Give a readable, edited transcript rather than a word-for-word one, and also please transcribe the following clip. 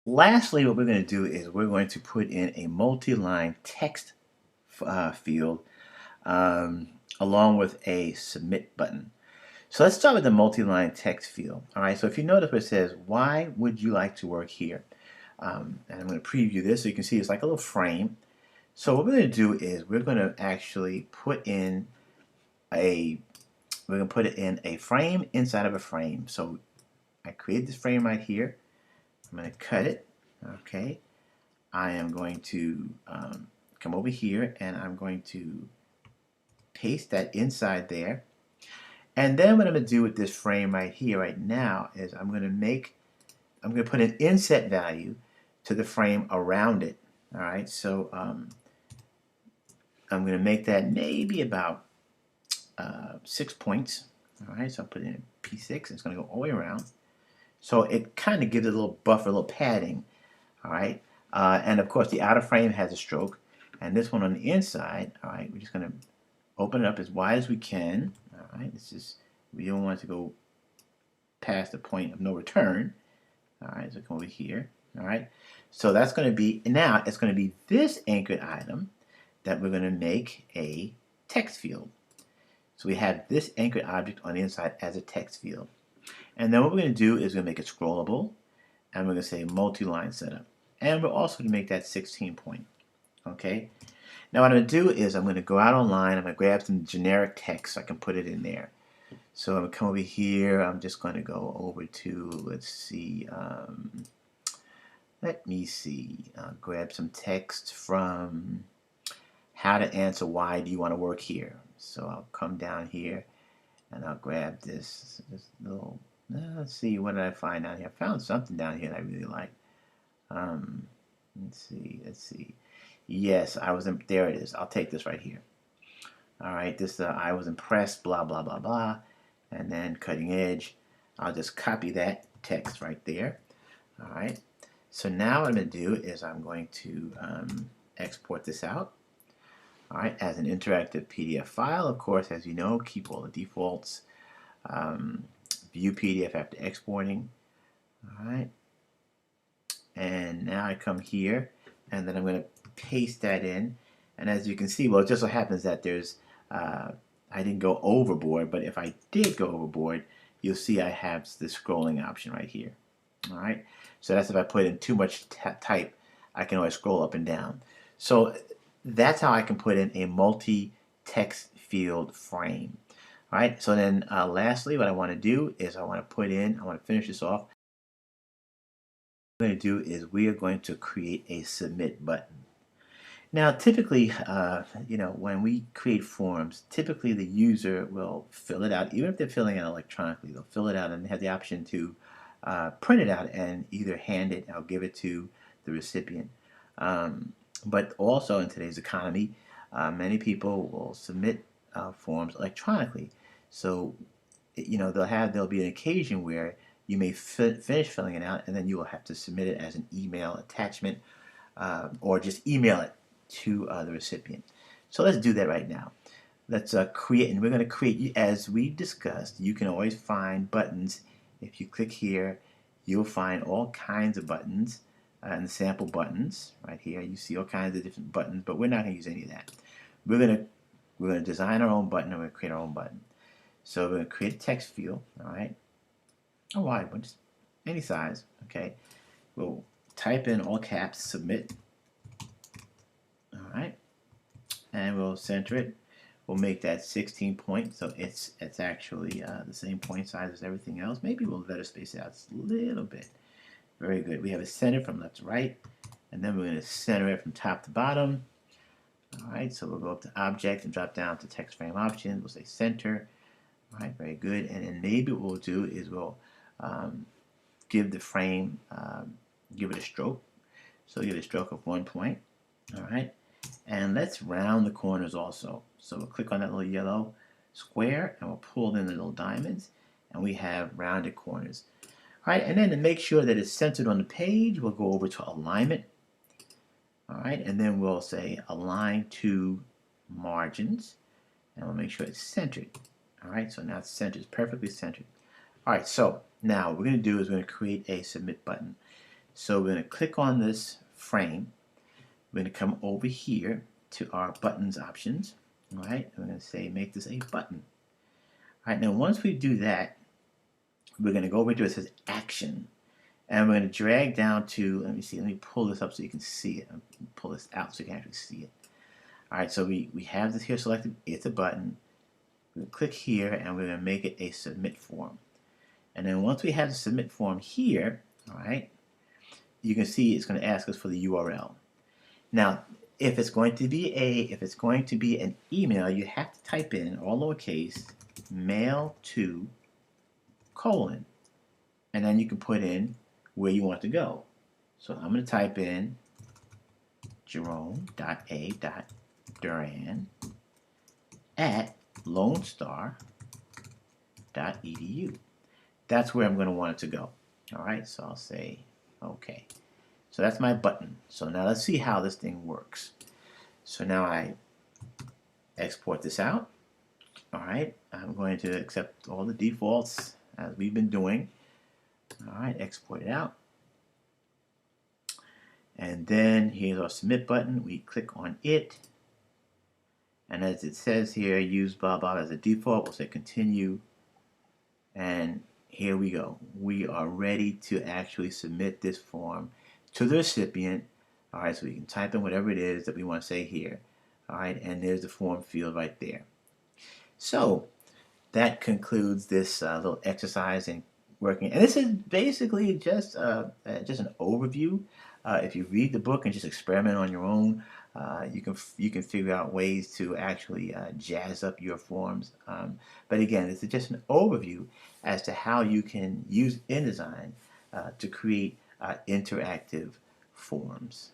Lastly, what we're going to do is we're going to put in a multi-line text field um, along with a submit button. So let's start with the multi-line text field. All right, so if you notice where it says, why would you like to work here? And I'm going to preview this so you can see it's like a little frame. So what we're going to do is we're going to actually put in we're going to put it in a frame inside of a frame. So I create this frame right here. I'm going to cut it. Okay. I am going to come over here and I'm going to paste that inside there. And then what I'm going to do with this frame right here right now is I'm going to put an inset value to the frame around it. All right, so I'm going to make that maybe about 6 points. All right, so I'll put it in P6. It's going to go all the way around. So it kind of gives it a little buffer, a little padding. All right, and of course the outer frame has a stroke, and this one on the inside. All right, we're just going to open it up as wide as we can. All right, we don't want it to go past the point of no return. All right, so come over here. All right, so that's going to be, now it's going to be this anchored item that we're going to make a text field. So we have this anchored object on the inside as a text field. And then what we're going to do is we're going to make it scrollable, and we're going to say multi-line setup. And we're also going to make that 16 point. Okay. Now what I'm going to do is I'm going to go out online. I'm going to grab some generic text so I can put it in there. So I'm going to come over here. I'm just going to go over to, let's see, let me see. I'll grab some text from how to answer why do you want to work here. So I'll come down here and I'll grab this little, let's see, what did I find down here? I found something down here that I really like. Let's see. Yes, there it is. I'll take this right here. All right, this, I was impressed, blah, blah, blah, blah. And then cutting edge. I'll just copy that text right there. All right. So now what I'm going to do is I'm going to export this out. All right, as an interactive PDF file. Of course, as you know, keep all the defaults. View PDF after exporting. All right. And now I come here, and then I'm going to paste that in. And as you can see, well, it just so happens that there's, I didn't go overboard, but if I did go overboard, you'll see I have the scrolling option right here. All right, so that's if I put in too much type, I can always scroll up and down. So that's how I can put in a multi-text field frame. All right, so then lastly, what I want to do is I want to finish this off. What I'm going to do is we are going to create a submit button. Now, typically, when we create forms, typically the user will fill it out. Even if they're filling it electronically, they'll fill it out and have the option to print it out and either hand it or give it to the recipient. But also in today's economy, many people will submit forms electronically. So, there'll be an occasion where you may finish filling it out and then you will have to submit it as an email attachment or just email it to the recipient. So let's do that right now. Let's create, and we're going to create, as we discussed, you can always find buttons. If you click here, you'll find all kinds of buttons and sample buttons right here. You see all kinds of different buttons, but we're not going to use any of that. We're going to design our own button, and we're going to create our own button. So we're going to create a text field, all right? A wide one, just any size, okay? We'll type in all caps, submit. All right, and we'll center it. We'll make that 16 point, so it's actually the same point size as everything else. Maybe we'll better space it out a little bit. Very good. We have it centered from left to right, and then we're going to center it from top to bottom. All right, so we'll go up to Object and drop down to Text Frame Options. We'll say Center. All right, very good. And then maybe what we'll do is we'll give the frame, give it a stroke. So give it a stroke of 1 point. All right. And let's round the corners also. So we'll click on that little yellow square and we'll pull in the little diamonds and we have rounded corners. All right, and then to make sure that it's centered on the page, we'll go over to alignment. All right, and then we'll say align to margins and we'll make sure it's centered. All right, so now it's centered, it's perfectly centered. All right, so now what we're going to do is we're going to create a submit button. So we're going to click on this frame. We're going to come over here to our buttons options. All right, I'm going to say make this a button. All right, now once we do that, we're going to go over to it says action. And we're going to drag down to, let me pull this up so you can see it. Pull this out so you can actually see it. All right, so we have this here selected. It's a button. We're going to click here and we're going to make it a submit form. And then once we have the submit form here, all right, you can see it's going to ask us for the URL. Now, if it's going to be an email, you have to type in all lowercase mail to : and then you can put in where you want to go. So I'm going to type in jerome.a.duran@lonestar.edu. That's where I'm going to want it to go. All right, so I'll say okay. So that's my button. So now let's see how this thing works. So now I export this out. All right, I'm going to accept all the defaults as we've been doing. All right, export it out. And then here's our submit button. We click on it. And as it says here, use blah blah as a default. We'll say continue. And here we go. We are ready to actually submit this form to the recipient. All right, so we can type in whatever it is that we want to say here. All right, and there's the form field right there. So that concludes this little exercise in working. And this is basically just an overview. If you read the book and just experiment on your own, you can figure out ways to actually jazz up your forms. But again, this is just an overview as to how you can use InDesign to create interactive forms.